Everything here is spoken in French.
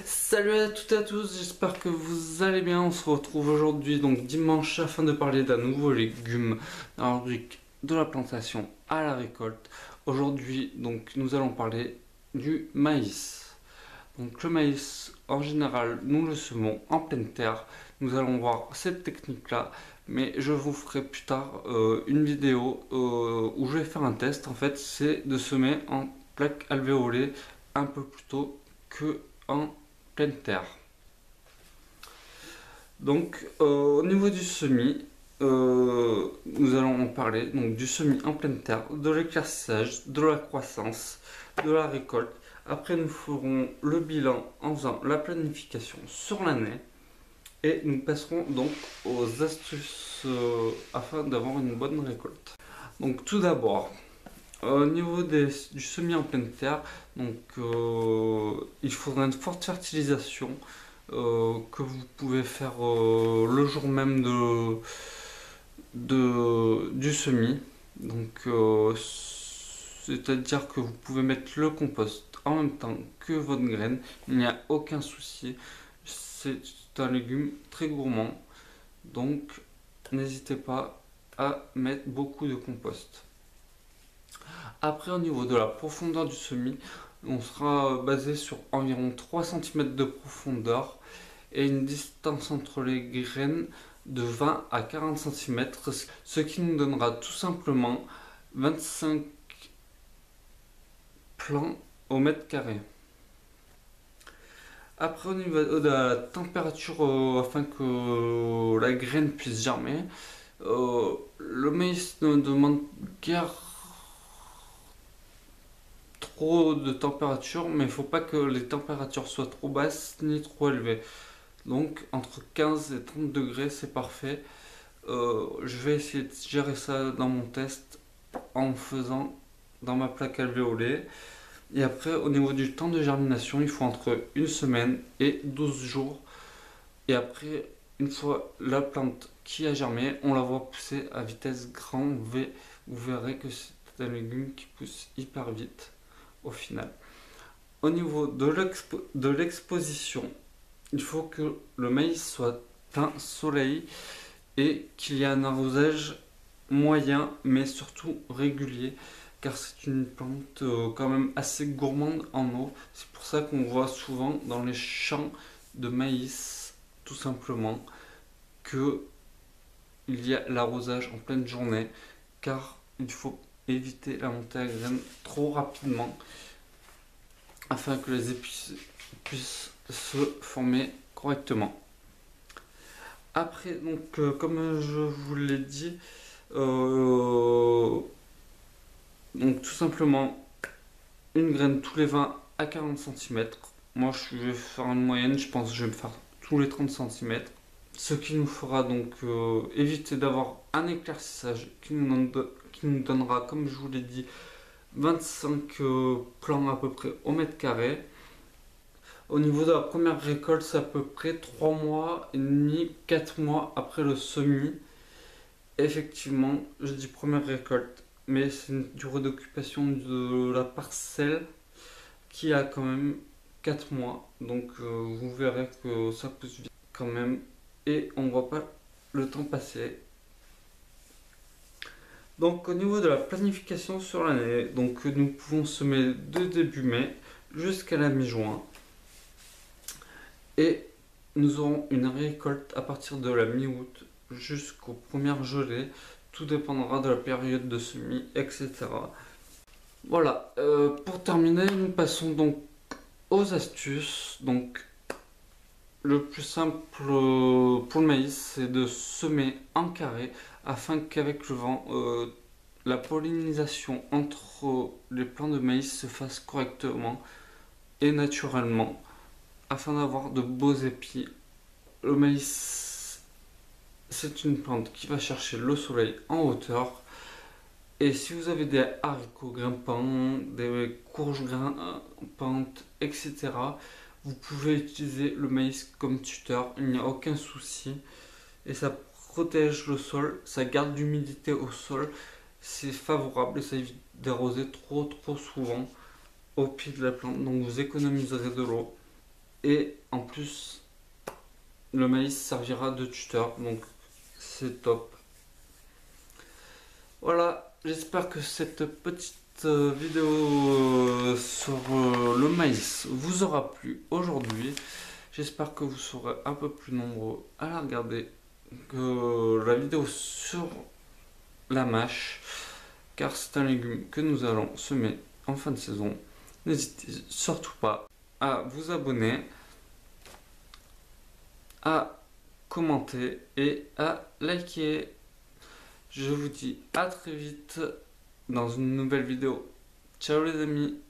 Salut à toutes et à tous, j'espère que vous allez bien. On se retrouve aujourd'hui, donc dimanche, afin de parler d'un nouveau légume dans la rubrique de la plantation à la récolte. Aujourd'hui, donc, nous allons parler du maïs. Donc, le maïs, en général, nous le semons en pleine terre. Nous allons voir cette technique-là, mais je vous ferai plus tard une vidéo où je vais faire un test. En fait, c'est de semer en plaque alvéolée un peu plus tôt que en pleine terre. Donc au niveau du semis, nous allons en parler donc du semis en pleine terre, de l'éclaircissage, de la croissance, de la récolte. Après nous ferons le bilan en faisant la planification sur l'année et nous passerons donc aux astuces afin d'avoir une bonne récolte. Donc tout d'abord, au niveau du semis en pleine terre, donc, il faudra une forte fertilisation que vous pouvez faire le jour même du semis. Donc, c'est-à-dire que vous pouvez mettre le compost en même temps que votre graine. Il n'y a aucun souci. C'est un légume très gourmand. Donc, n'hésitez pas à mettre beaucoup de compost. Après, au niveau de la profondeur du semis, on sera basé sur environ 3 cm de profondeur et une distance entre les graines de 20 à 40 cm, ce qui nous donnera tout simplement 25 plants au mètre carré. Après, au niveau de la température, afin que la graine puisse germer, le maïs ne demande guère trop de température, mais il ne faut pas que les températures soient trop basses ni trop élevées. Donc entre 15 et 30 degrés, c'est parfait. Je vais essayer de gérer ça dans mon test en faisant dans ma plaque alvéolée. Et après, au niveau du temps de germination, il faut entre une semaine et 12 jours. Et après, une fois la plante qui a germé, on la voit pousser à vitesse grand V. Vous verrez que c'est un légume qui pousse hyper vite au final. Au niveau de l'exposition, il faut que le maïs soit plein soleil et qu'il y ait un arrosage moyen mais surtout régulier car c'est une plante quand même assez gourmande en eau. C'est pour ça qu'on voit souvent dans les champs de maïs tout simplement que il y a l'arrosage en pleine journée car il faut éviter la montée à graines trop rapidement afin que les épices puissent se former correctement. Après, donc, comme je vous l'ai dit, donc tout simplement une graine tous les 20 à 40 cm. Moi, je vais faire une moyenne, je pense que je vais me faire tous les 30 cm. Ce qui nous fera donc éviter d'avoir un éclaircissage qui nous donnera, comme je vous l'ai dit, 25 plants à peu près au mètre carré. Au niveau de la première récolte, c'est à peu près 3 mois et demi, 4 mois après le semis. Effectivement, je dis première récolte, mais c'est une durée d'occupation de la parcelle qui a quand même 4 mois. Donc vous verrez que ça pousse vite quand même et on ne voit pas le temps passer. Donc au niveau de la planification sur l'année, donc nous pouvons semer de début mai jusqu'à la mi-juin. Et nous aurons une récolte à partir de la mi-août jusqu'aux premières gelées. Tout dépendra de la période de semis, etc. Voilà, pour terminer, nous passons donc aux astuces. Donc, le plus simple pour le maïs, c'est de semer en carré afin qu'avec le vent, la pollinisation entre les plants de maïs se fasse correctement et naturellement afin d'avoir de beaux épis. Le maïs, c'est une plante qui va chercher le soleil en hauteur. Et si vous avez des haricots grimpants, des courges grimpantes, etc., vous pouvez utiliser le maïs comme tuteur, il n'y a aucun souci. Et ça protège le sol, ça garde l'humidité au sol, c'est favorable et ça évite d'arroser trop souvent au pied de la plante. Donc vous économiserez de l'eau. Et en plus, le maïs servira de tuteur, donc c'est top. Voilà, j'espère que cette petite vidéo sur le maïs vous aura plu aujourd'hui. J'espère que vous serez un peu plus nombreux à la regarder que la vidéo sur la mâche, car c'est un légume que nous allons semer en fin de saison. N'hésitez surtout pas à vous abonner, à commenter et à liker. Je vous dis à très vite dans une nouvelle vidéo. Ciao les amis!